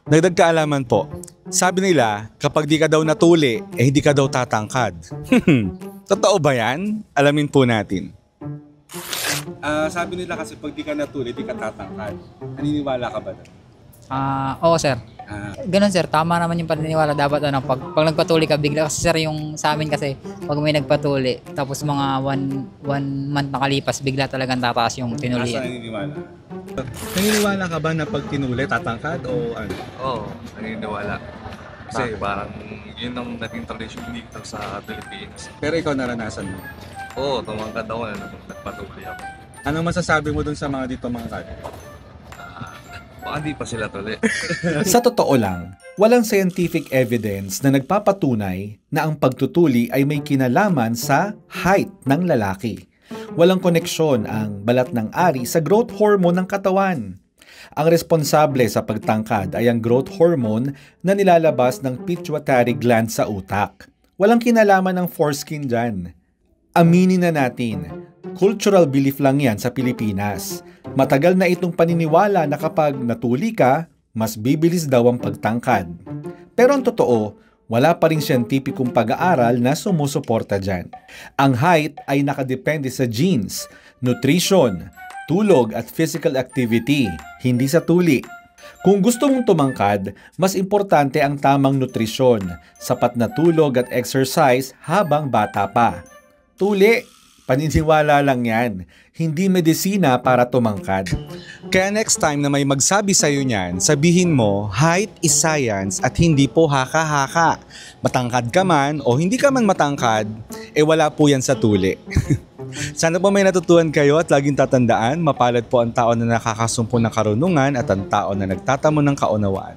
Dagdag kaalaman po, sabi nila kapag di ka daw natuli, hindi ka daw tatangkad. Totoo ba yan? Alamin po natin. Sabi nila kasi pag di ka natuli, di ka tatangkad. Naniniwala ka ba doon? Oo sir. Ganun sir, tama naman yung paniniwala. Dapat pag nagpatuli ka bigla. Kasi sir, yung sa amin kasi, pag may nagpatuli, tapos mga one month nakalipas, bigla talagang tataas yung Nasa tinulian. naniniwala? Naniniwala ka ba na pag tinuli, tatangkad o ano? Oo, naniniwala. Kasi parang yun ang naging tradisyon dito sa Pilipinas. Pero ikaw naranasan mo. Oo, tumangkad ako na nagpatuloy ako. Anong masasabi mo dun sa mga dito mga kad? Baka di pa sila tuloy. Sa totoo lang, walang scientific evidence na nagpapatunay na ang pagtutuli ay may kinalaman sa height ng lalaki. Walang koneksyon ang balat ng ari sa growth hormone ng katawan. Ang responsable sa pagtangkad ay ang growth hormone na nilalabas ng pituitary gland sa utak. Walang kinalaman ng foreskin dyan. Aminin na natin, cultural belief lang yan sa Pilipinas. Matagal na itong paniniwala na kapag natuli ka, mas bibilis daw ang pagtangkad. Pero ang totoo, wala pa rin siyentipikong pag-aaral na sumusuporta dyan. Ang height ay nakadepende sa genes, nutrition, tulog at physical activity, hindi sa tuli. Kung gusto mong tumangkad, mas importante ang tamang nutrisyon, sapat na tulog at exercise habang bata pa. Tuli, paniniwala lang yan, hindi medisina para tumangkad. Kaya next time na may magsabi sa'yo niyan, sabihin mo, height is science at hindi po haka-haka. Matangkad ka man o hindi ka man matangkad, wala po yan sa tuli. Sana po may natutuhan kayo at laging tatandaan, mapalad po ang tao na nakakasumpo ng karunungan at ang tao na nagtatamo ng kaunawaan.